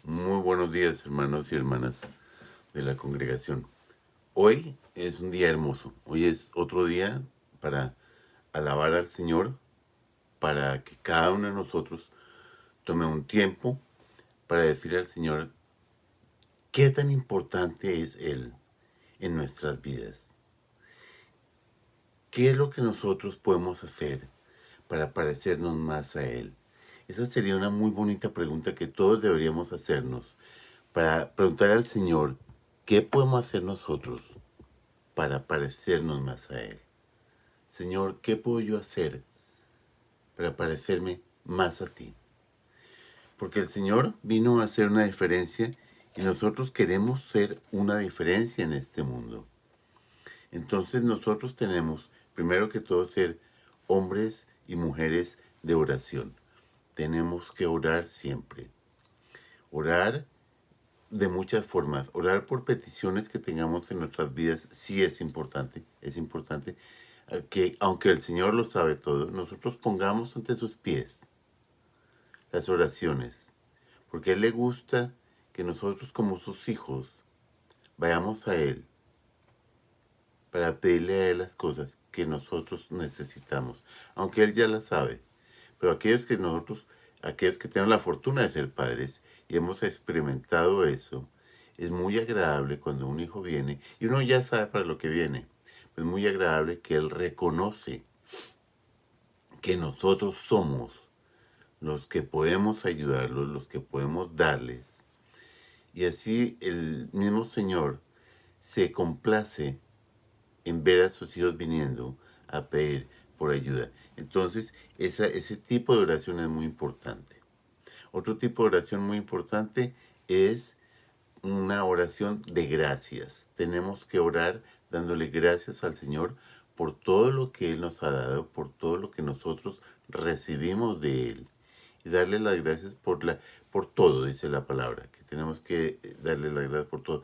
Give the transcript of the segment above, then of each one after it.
Muy buenos días, hermanos y hermanas de la congregación. Hoy es un día hermoso. Hoy es otro día para alabar al Señor, para que cada uno de nosotros tome un tiempo para decir al Señor qué tan importante es Él en nuestras vidas. ¿Qué es lo que nosotros podemos hacer para parecernos más a Él? Esa sería una muy bonita pregunta que todos deberíamos hacernos, para preguntar al Señor qué podemos hacer nosotros para parecernos más a Él. Señor, ¿qué puedo yo hacer para parecerme más a ti? Porque el Señor vino a hacer una diferencia y nosotros queremos ser una diferencia en este mundo. Entonces nosotros tenemos, primero que todo, ser hombres y mujeres de oración. Tenemos que orar siempre. Orar de muchas formas. Orar por peticiones que tengamos en nuestras vidas sí es importante. Es importante que, aunque el Señor lo sabe todo, nosotros pongamos ante sus pies las oraciones. Porque a Él le gusta que nosotros, como sus hijos, vayamos a Él para pedirle a Él las cosas que nosotros necesitamos. Aunque Él ya las sabe. Pero aquellos que tenemos la fortuna de ser padres y hemos experimentado eso, es muy agradable cuando un hijo viene y uno ya sabe para lo que viene. Es muy agradable que Él reconoce que nosotros somos los que podemos ayudarlos, los que podemos darles. Y así el mismo Señor se complace en ver a sus hijos viniendo a pedir por ayuda. Entonces, ese tipo de oración es muy importante. Otro tipo de oración muy importante es una oración de gracias. Tenemos que orar dándole gracias al Señor por todo lo que Él nos ha dado, por todo lo que nosotros recibimos de Él. Y darle las gracias por todo, dice la palabra, que tenemos que darle las gracias por todo.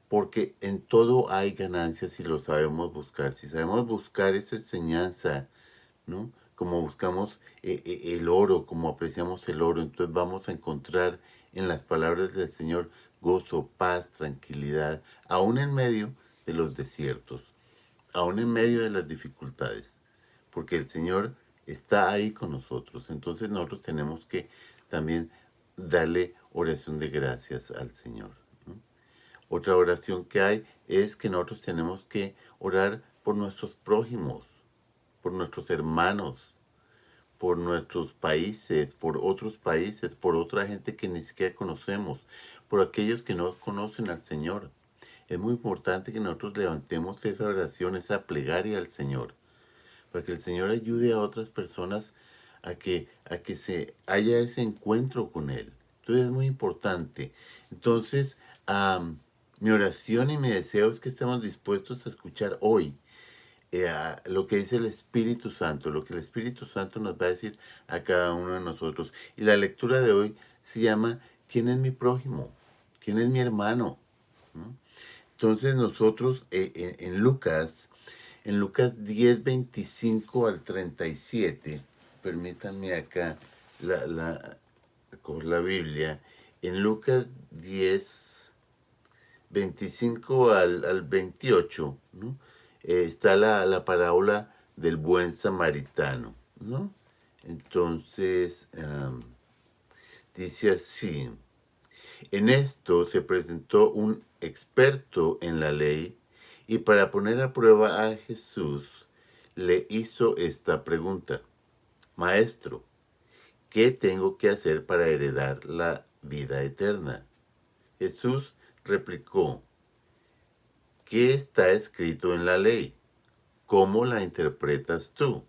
Porque en todo hay ganancias si lo sabemos buscar. Si sabemos buscar esa enseñanza, ¿no? Como buscamos el oro, como apreciamos el oro, entonces vamos a encontrar en las palabras del Señor gozo, paz, tranquilidad, aún en medio de los desiertos, aún en medio de las dificultades, porque el Señor está ahí con nosotros. Entonces nosotros tenemos que también darle oración de gracias al Señor, ¿no? Otra oración que hay es que nosotros tenemos que orar por nuestros prójimos, por nuestros hermanos, por nuestros países, por otros países, por otra gente que ni siquiera conocemos, por aquellos que no conocen al Señor. Es muy importante que nosotros levantemos esa oración, esa plegaria al Señor, para que el Señor ayude a otras personas a que se haya ese encuentro con Él. Entonces es muy importante. Entonces, mi oración y mi deseo es que estemos dispuestos a escuchar hoy a lo que dice el Espíritu Santo, lo que el Espíritu Santo nos va a decir a cada uno de nosotros. Y la lectura de hoy se llama ¿Quién es mi prójimo? ¿Quién es mi hermano? ¿No? Entonces nosotros en Lucas 10, 25 al 37, permítanme acá con la Biblia, en Lucas 10, 25 al 28, ¿no? Está la parábola del buen samaritano, ¿no? Entonces, dice así, en esto se presentó un experto en la ley y para poner a prueba a Jesús le hizo esta pregunta, Maestro, ¿qué tengo que hacer para heredar la vida eterna? Jesús replicó, ¿qué está escrito en la ley? ¿Cómo la interpretas tú?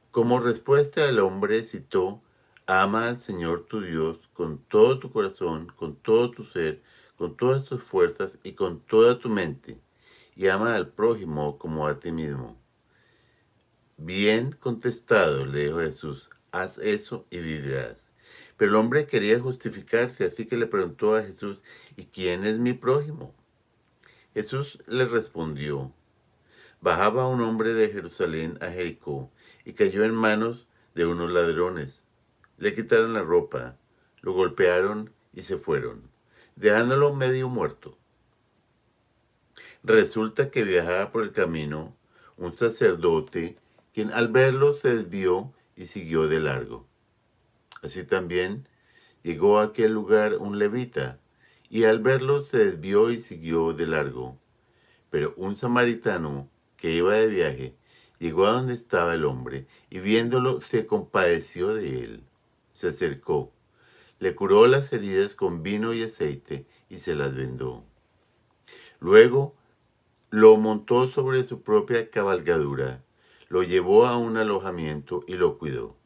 Como respuesta el hombre citó, ama al Señor tu Dios con todo tu corazón, con todo tu ser, con todas tus fuerzas y con toda tu mente, y ama al prójimo como a ti mismo. Bien contestado, le dijo Jesús, haz eso y vivirás. Pero el hombre quería justificarse, así que le preguntó a Jesús, ¿y quién es mi prójimo? Jesús le respondió, bajaba un hombre de Jerusalén a Jericó y cayó en manos de unos ladrones. Le quitaron la ropa, lo golpearon y se fueron, dejándolo medio muerto. Resulta que viajaba por el camino un sacerdote, quien al verlo se desvió y siguió de largo. Así también llegó a aquel lugar un levita, y al verlo se desvió y siguió de largo. Pero un samaritano que iba de viaje llegó a donde estaba el hombre, y viéndolo se compadeció de él. Se acercó, le curó las heridas con vino y aceite, y se las vendó. Luego lo montó sobre su propia cabalgadura, lo llevó a un alojamiento y lo cuidó.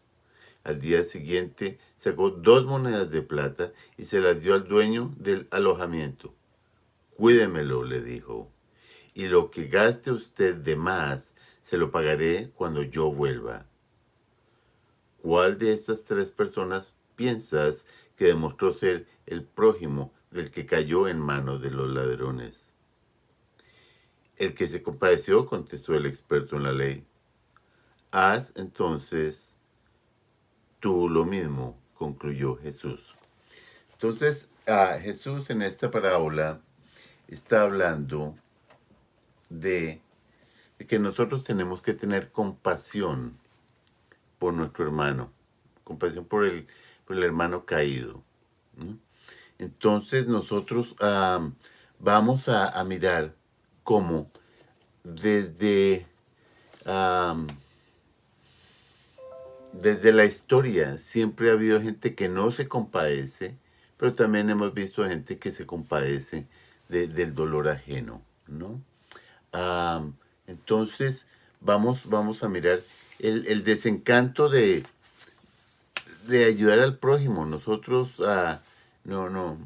Al día siguiente sacó 2 monedas de plata y se las dio al dueño del alojamiento. Cuídemelo, le dijo, y lo que gaste usted de más se lo pagaré cuando yo vuelva. ¿Cuál de estas 3 personas piensas que demostró ser el prójimo del que cayó en manos de los ladrones? El que se compadeció, contestó el experto en la ley. Haz entonces tú lo mismo, concluyó Jesús. Entonces, Jesús en esta parábola está hablando de que nosotros tenemos que tener compasión por nuestro hermano, compasión por el hermano caído, ¿no? Entonces nosotros vamos a mirar cómo desde, desde la historia siempre ha habido gente que no se compadece, pero también hemos visto gente que se compadece del dolor ajeno, ¿no? Entonces vamos a mirar el desencanto de ayudar al prójimo. Nosotros no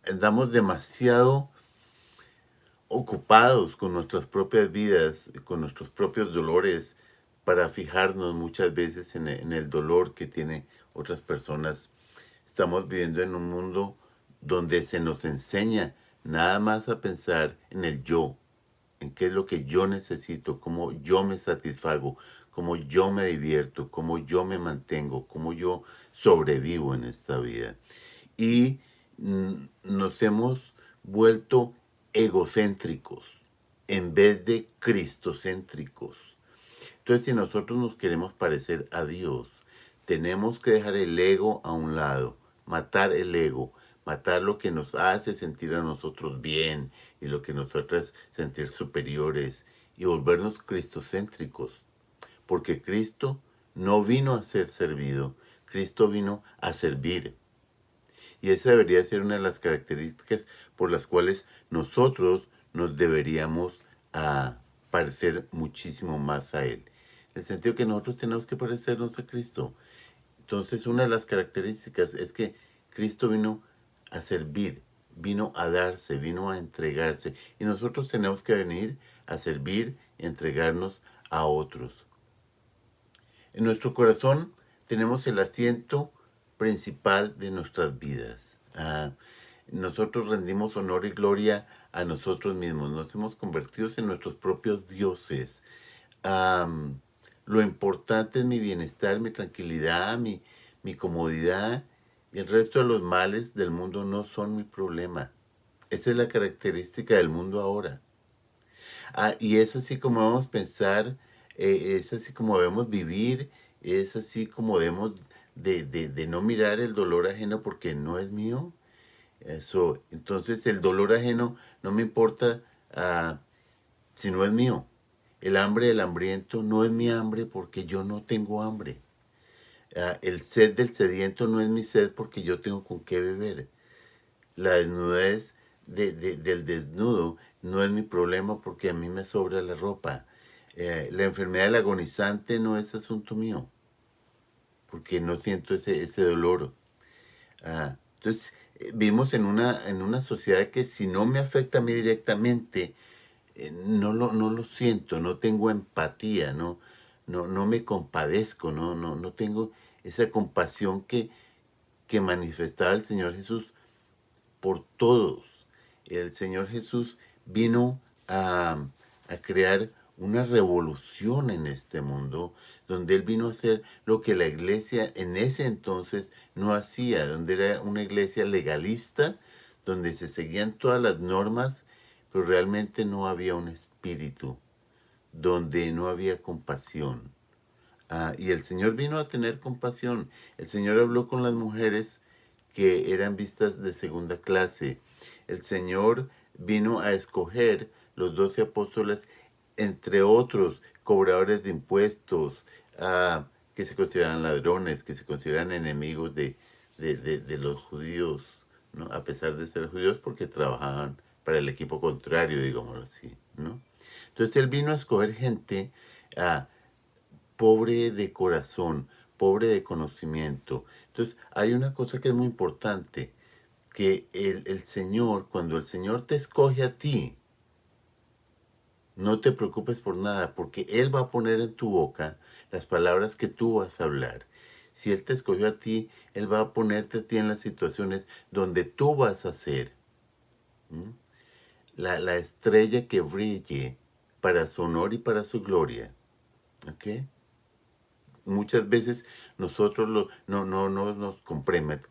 andamos demasiado ocupados con nuestras propias vidas, con nuestros propios dolores, para fijarnos muchas veces en el dolor que tienen otras personas. Estamos viviendo en un mundo donde se nos enseña nada más a pensar en el yo, en qué es lo que yo necesito, cómo yo me satisfago, cómo yo me divierto, cómo yo me mantengo, cómo yo sobrevivo en esta vida. Y nos hemos vuelto egocéntricos en vez de cristocéntricos. Entonces, si nosotros nos queremos parecer a Dios, tenemos que dejar el ego a un lado, matar el ego, matar lo que nos hace sentir a nosotros bien y lo que nos hace sentir superiores y volvernos cristocéntricos. Porque Cristo no vino a ser servido, Cristo vino a servir. Y esa debería ser una de las características por las cuales nosotros nos deberíamos parecer muchísimo más a Él. En el sentido que nosotros tenemos que parecernos a Cristo. Entonces, una de las características es que Cristo vino a servir, vino a darse, vino a entregarse. Y nosotros tenemos que venir a servir y entregarnos a otros. En nuestro corazón tenemos el asiento principal de nuestras vidas. Nosotros rendimos honor y gloria a nosotros mismos. Nos hemos convertido en nuestros propios dioses. Lo importante es mi bienestar, mi tranquilidad, mi comodidad. Y el resto de los males del mundo no son mi problema. Esa es la característica del mundo ahora. Y es así como debemos pensar, es así como debemos vivir, es así como debemos de no mirar el dolor ajeno porque no es mío. Eso, entonces el dolor ajeno no me importa si no es mío. El hambre del hambriento no es mi hambre porque yo no tengo hambre. El sed del sediento no es mi sed porque yo tengo con qué beber. La desnudez del desnudo no es mi problema porque a mí me sobra la ropa. La enfermedad del agonizante no es asunto mío porque no siento ese dolor. Entonces, vivimos en una sociedad que si no me afecta a mí directamente, no lo siento, no tengo empatía, no me compadezco, no tengo esa compasión que manifestaba el Señor Jesús por todos. El Señor Jesús vino a crear una revolución en este mundo, donde Él vino a hacer lo que la iglesia en ese entonces no hacía, donde era una iglesia legalista, donde se seguían todas las normas, pero realmente no había un espíritu, donde no había compasión. Y el Señor vino a tener compasión. El Señor habló con las mujeres que eran vistas de segunda clase. El Señor vino a escoger los 12 apóstoles, entre otros cobradores de impuestos, que se consideran ladrones, que se consideran enemigos de los judíos, ¿no? A pesar de ser judíos, porque trabajaban para el equipo contrario, digámoslo así, ¿no? Entonces Él vino a escoger gente pobre de corazón, pobre de conocimiento. Entonces, hay una cosa que es muy importante, que el Señor, cuando el Señor te escoge a ti, no te preocupes por nada, porque Él va a poner en tu boca las palabras que tú vas a hablar. Si Él te escogió a ti, Él va a ponerte a ti en las situaciones donde tú vas a ser la estrella que brille para su honor y para su gloria. ¿Ok? Muchas veces nosotros no nos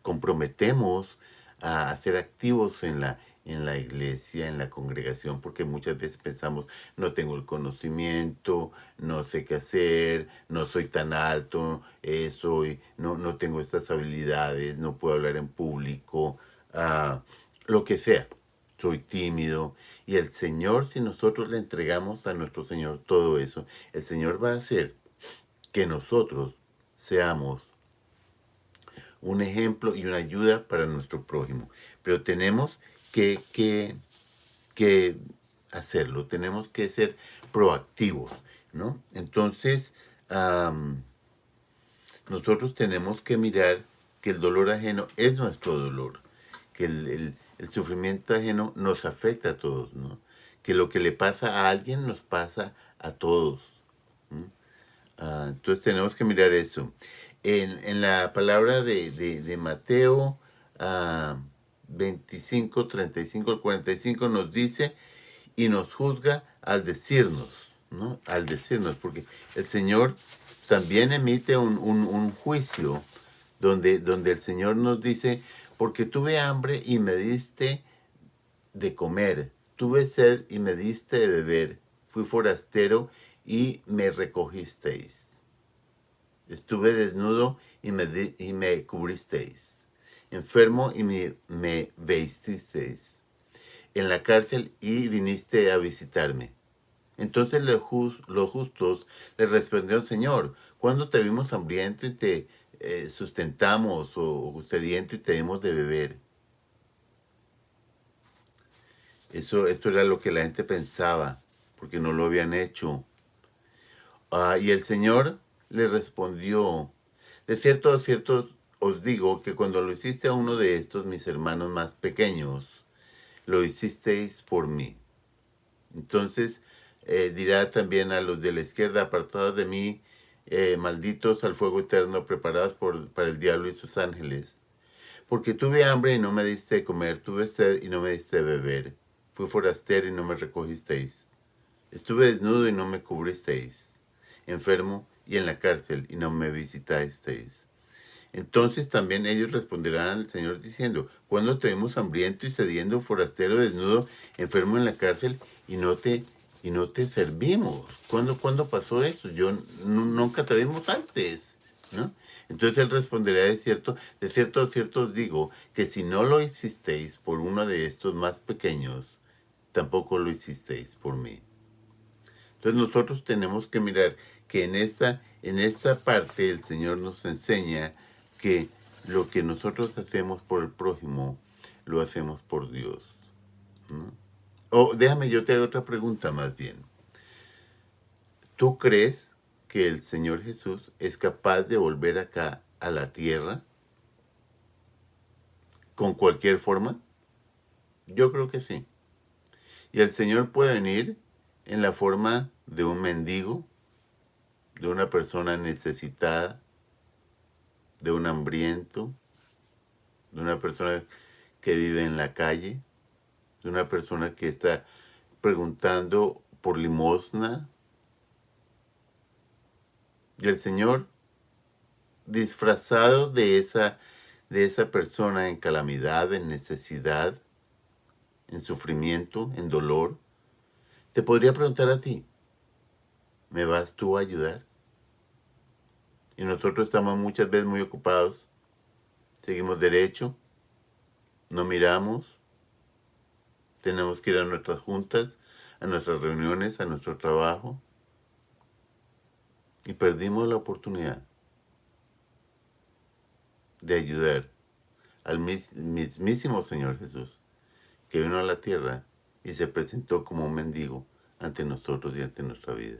comprometemos a ser activos en la iglesia, en la congregación, porque muchas veces pensamos, no tengo el conocimiento, no sé qué hacer, no soy tan alto, no tengo estas habilidades, no puedo hablar en público, lo que sea, soy tímido. Y el Señor, si nosotros le entregamos a nuestro Señor todo eso, el Señor va a hacer que nosotros seamos un ejemplo y una ayuda para nuestro prójimo. Pero tenemos que hacerlo, tenemos que ser proactivos, ¿no? Entonces, nosotros tenemos que mirar que el dolor ajeno es nuestro dolor, que el sufrimiento ajeno nos afecta a todos, ¿no? Que lo que le pasa a alguien nos pasa a todos. Entonces tenemos que mirar eso. En la palabra de Mateo 25, 35 al 45 nos dice y nos juzga al decirnos, ¿no? Al decirnos, porque el Señor también emite un juicio donde el Señor nos dice, porque tuve hambre y me diste de comer, tuve sed y me diste de beber, fui forastero y me recogisteis. Estuve desnudo y me cubristeis, enfermo y me vestisteis, en la cárcel y viniste a visitarme. Entonces los justos le respondieron, Señor, ¿cuándo te vimos hambriento y te sustentamos, o sediento y te dimos de beber? Esto era lo que la gente pensaba, porque no lo habían hecho. Y el Señor le respondió, de cierto os digo que cuando lo hiciste a uno de estos, mis hermanos más pequeños, lo hicisteis por mí. Entonces dirá también a los de la izquierda, apartados de mí, malditos al fuego eterno, preparados para el diablo y sus ángeles. Porque tuve hambre y no me diste de comer, tuve sed y no me diste de beber, fui forastero y no me recogisteis. Estuve desnudo y no me cubristeis, enfermo y en la cárcel y no me visitasteis. Entonces también ellos responderán al Señor diciendo, ¿cuándo te vimos hambriento y sediento, forastero, desnudo, enfermo en la cárcel y no te servimos? ¿Cuándo pasó eso? Nunca te vimos antes, ¿no? Entonces él responderá de cierto os digo, que si no lo hicisteis por uno de estos más pequeños, tampoco lo hicisteis por mí. Entonces nosotros tenemos que mirar que en esta parte el Señor nos enseña que lo que nosotros hacemos por el prójimo, lo hacemos por Dios, ¿no? Déjame, yo te hago otra pregunta más bien. ¿Tú crees que el Señor Jesús es capaz de volver acá a la tierra con cualquier forma? Yo creo que sí. Y el Señor puede venir en la forma de un mendigo, de una persona necesitada, de un hambriento, de una persona que vive en la calle, de una persona que está preguntando por limosna, Y el Señor, disfrazado de esa persona en calamidad, en necesidad, en sufrimiento, en dolor, te podría preguntar a ti, ¿me vas tú a ayudar? Y nosotros estamos muchas veces muy ocupados, seguimos derecho, no miramos, tenemos que ir a nuestras juntas, a nuestras reuniones, a nuestro trabajo, y perdimos la oportunidad de ayudar al mismísimo Señor Jesús, que vino a la tierra y se presentó como un mendigo ante nosotros y ante nuestra vida.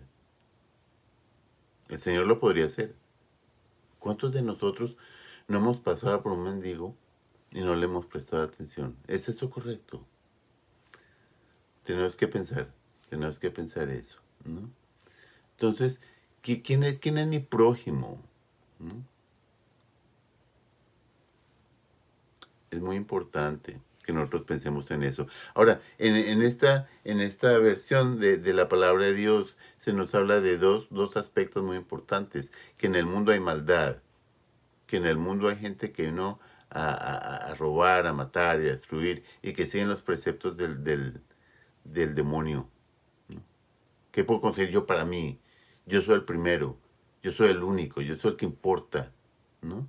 El Señor lo podría hacer. ¿Cuántos de nosotros no hemos pasado por un mendigo y no le hemos prestado atención? ¿Es eso correcto? Tenemos que pensar eso, ¿no? Entonces, ¿quién es mi prójimo? ¿No? Es muy importante que nosotros pensemos en eso. Ahora, en esta versión de la palabra de Dios se nos habla de dos aspectos muy importantes, que en el mundo hay maldad, que en el mundo hay gente que vino a robar, a matar y a destruir, y que siguen los preceptos del demonio. ¿Qué puedo conseguir yo para mí? Yo soy el primero, yo soy el único, yo soy el que importa, ¿no?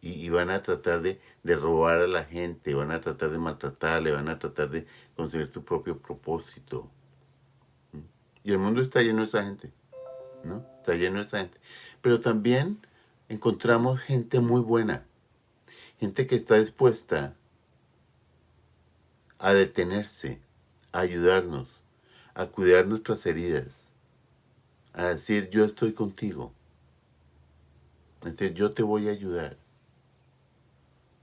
Y van a tratar de robar a la gente, van a tratar de maltratarle, van a tratar de conseguir su propio propósito. Y el mundo está lleno de esa gente, ¿no? Está lleno de esa gente. Pero también encontramos gente muy buena, gente que está dispuesta a detenerse, a ayudarnos, a cuidar nuestras heridas, a decir yo estoy contigo, a decir yo te voy a ayudar.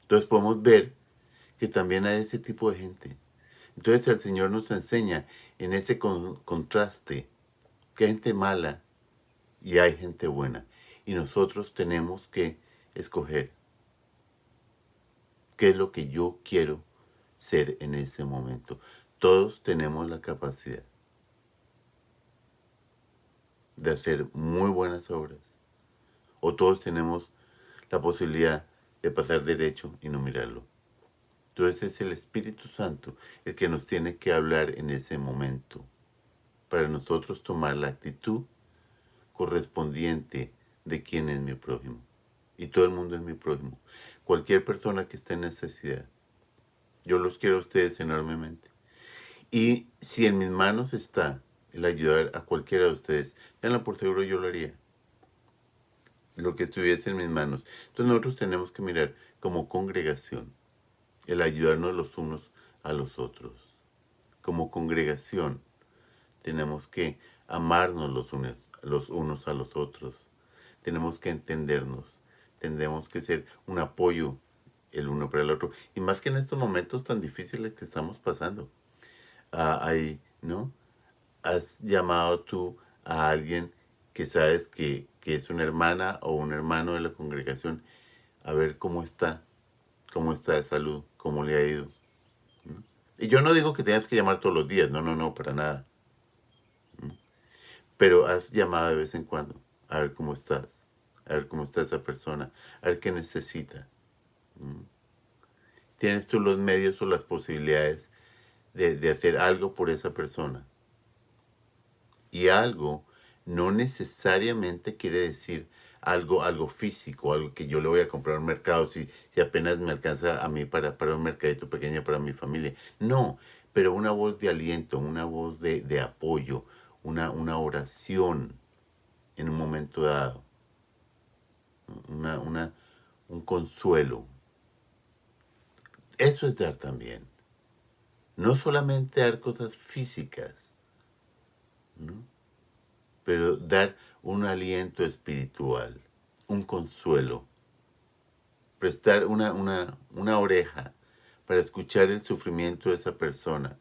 Entonces podemos ver que también hay ese tipo de gente. Entonces el Señor nos enseña en ese contraste que hay gente mala y hay gente buena. Y nosotros tenemos que escoger qué es lo que yo quiero ser en ese momento. Todos tenemos la capacidad de hacer muy buenas obras. O todos tenemos la posibilidad de pasar derecho y no mirarlo. Entonces es el Espíritu Santo el que nos tiene que hablar en ese momento para nosotros tomar la actitud correspondiente de quién es mi prójimo. Y todo el mundo es mi prójimo. Cualquier persona que esté en necesidad. Yo los quiero a ustedes enormemente. Y si en mis manos está el ayudar a cualquiera de ustedes, tenlo por seguro yo lo haría. Lo que estuviese en mis manos. Entonces nosotros tenemos que mirar como congregación el ayudarnos los unos a los otros. Como congregación tenemos que amarnos los unos a los otros. Tenemos que entendernos. Tenemos que ser un apoyo el uno para el otro. Y más que en estos momentos tan difíciles que estamos pasando. Ahí, ¿no? ¿Has llamado tú a alguien que sabes que es una hermana o un hermano de la congregación a ver cómo está de salud, cómo le ha ido? ¿No? Y yo no digo que tengas que llamar todos los días, no, para nada. Pero has llamado de vez en cuando a ver cómo estás, a ver cómo está esa persona, a ver qué necesita. ¿Tienes tú los medios o las posibilidades de hacer algo por esa persona? Y algo no necesariamente quiere decir algo físico, algo que yo le voy a comprar al mercado si apenas me alcanza a mí para un mercadito pequeño para mi familia. No, pero una voz de aliento, una voz de apoyo, una oración en un momento dado, un consuelo. Eso es dar también. No solamente dar cosas físicas, ¿no? Pero dar un aliento espiritual, un consuelo, prestar una oreja para escuchar el sufrimiento de esa persona,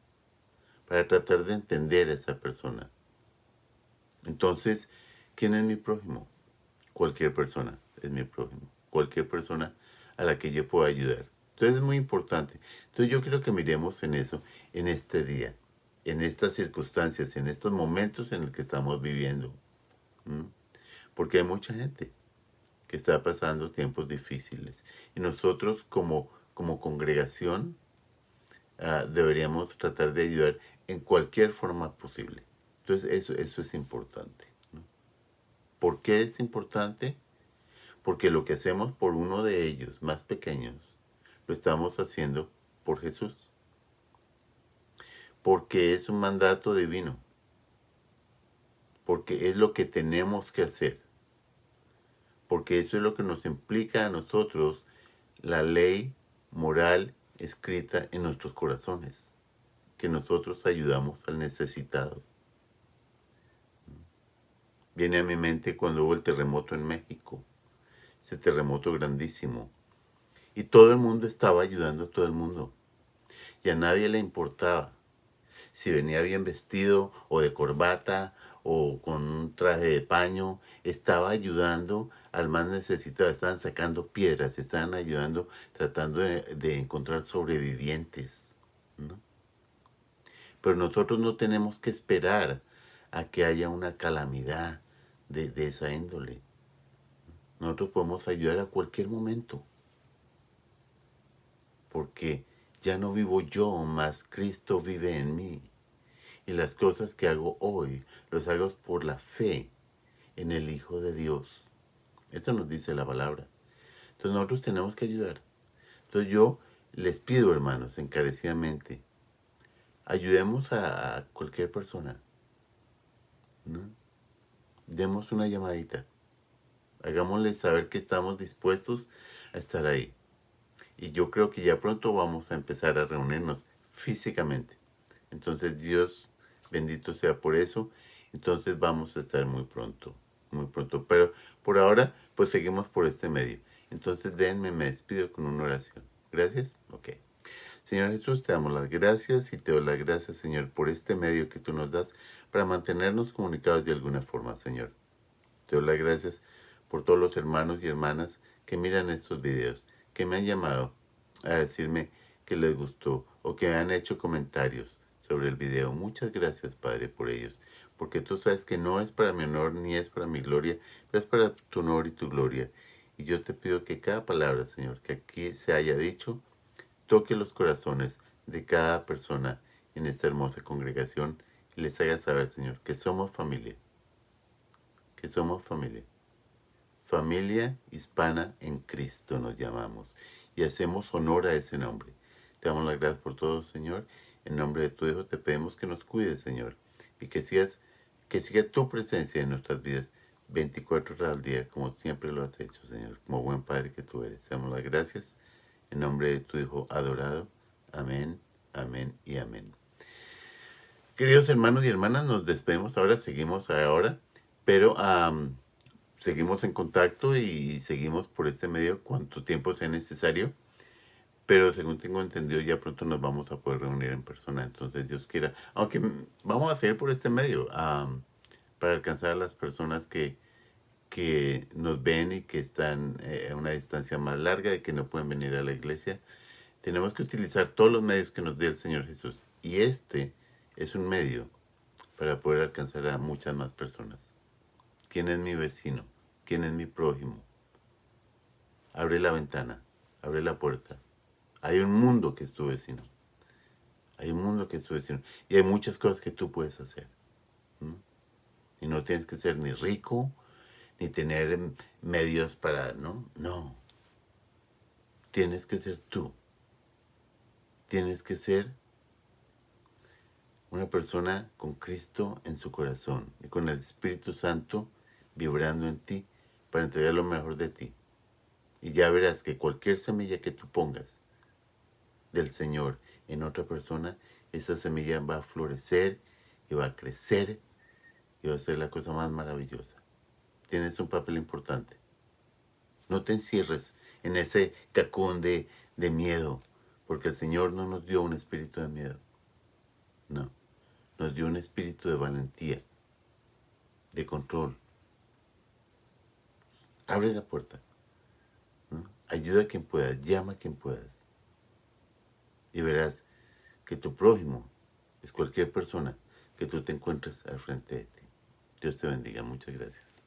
para tratar de entender a esa persona. Entonces, ¿quién es mi prójimo? Cualquier persona es mi prójimo, cualquier persona a la que yo pueda ayudar. Entonces es muy importante. Entonces yo quiero que miremos en eso, en este día, en estas circunstancias, en estos momentos en los que estamos viviendo. ¿Mm? porque hay mucha gente que está pasando tiempos difíciles. Y nosotros como congregación deberíamos tratar de ayudar en cualquier forma posible. Entonces eso es importante, ¿no? ¿Por qué es importante? Porque lo que hacemos por uno de ellos, más pequeños, lo estamos haciendo por Jesús. Porque es un mandato divino. Porque es lo que tenemos que hacer. Porque eso es lo que nos implica a nosotros la ley moral escrita en nuestros corazones. Que nosotros ayudamos al necesitado. Viene a mi mente cuando hubo el terremoto en México. Ese terremoto grandísimo. Y todo el mundo estaba ayudando a todo el mundo. Y a nadie le importaba si venía bien vestido o de corbata o con un traje de paño. Estaba ayudando al más necesitado. Estaban sacando piedras, estaban ayudando, tratando de encontrar sobrevivientes, ¿no? Pero nosotros no tenemos que esperar a que haya una calamidad de esa índole. Nosotros podemos ayudar a cualquier momento. Porque ya no vivo yo, más Cristo vive en mí. Y las cosas que hago hoy, los hago por la fe en el Hijo de Dios. Esto nos dice la palabra. Entonces nosotros tenemos que ayudar. Entonces yo les pido, hermanos, encarecidamente, ayudemos a cualquier persona, ¿no? Demos una llamadita. Hagámosles saber que estamos dispuestos a estar ahí. Y yo creo que ya pronto vamos a empezar a reunirnos físicamente. Entonces Dios bendito sea por eso. Entonces vamos a estar muy pronto, muy pronto. Pero por ahora, pues seguimos por este medio. Entonces me despido con una oración. ¿Gracias? Ok. Señor Jesús, te damos las gracias y te doy las gracias, Señor, por este medio que tú nos das para mantenernos comunicados de alguna forma, Señor. Te doy las gracias por todos los hermanos y hermanas que miran estos videos, que me han llamado a decirme que les gustó o que han hecho comentarios sobre el video. Muchas gracias, Padre, por ellos, porque tú sabes que no es para mi honor ni es para mi gloria, pero es para tu honor y tu gloria. Y yo te pido que cada palabra, Señor, que aquí se haya dicho, toque los corazones de cada persona en esta hermosa congregación y les haga saber, Señor, que somos familia, que somos familia. Familia hispana en Cristo nos llamamos y hacemos honor a ese nombre. Te damos las gracias por todo, Señor. En nombre de tu Hijo te pedimos que nos cuides, Señor, y que siga tu presencia en nuestras vidas 24 horas al día, como siempre lo has hecho, Señor, como buen Padre que tú eres. Te damos las gracias en nombre de tu Hijo adorado. Amén, amén y amén. Queridos hermanos y hermanas, nos despedimos ahora, seguimos ahora, pero seguimos en contacto y seguimos por este medio cuanto tiempo sea necesario. Pero según tengo entendido, ya pronto nos vamos a poder reunir en persona. Entonces, Dios quiera. Aunque vamos a seguir por este medio para alcanzar a las personas que nos ven y que están a una distancia más larga y que no pueden venir a la iglesia. Tenemos que utilizar todos los medios que nos dé el Señor Jesús. Y este es un medio para poder alcanzar a muchas más personas. ¿Quién es mi vecino? ¿Quién es mi prójimo? Abre la ventana, abre la puerta. Hay un mundo que es tu vecino. Hay un mundo que es tu vecino. Y hay muchas cosas que tú puedes hacer. ¿Mm? Y no tienes que ser ni rico, ni tener medios para... No, no. Tienes que ser tú. Tienes que ser una persona con Cristo en su corazón y con el Espíritu Santo vibrando en ti para entregar lo mejor de ti. Y ya verás que cualquier semilla que tú pongas del Señor en otra persona, esa semilla va a florecer y va a crecer y va a ser la cosa más maravillosa. Tienes un papel importante. No te encierres en ese cacón de miedo, porque el Señor no nos dio un espíritu de miedo. No, nos dio un espíritu de valentía, de control. Abre la puerta, ¿no? Ayuda a quien puedas, llama a quien puedas. Y verás que tu prójimo es cualquier persona que tú te encuentres al frente de ti. Dios te bendiga. Muchas gracias.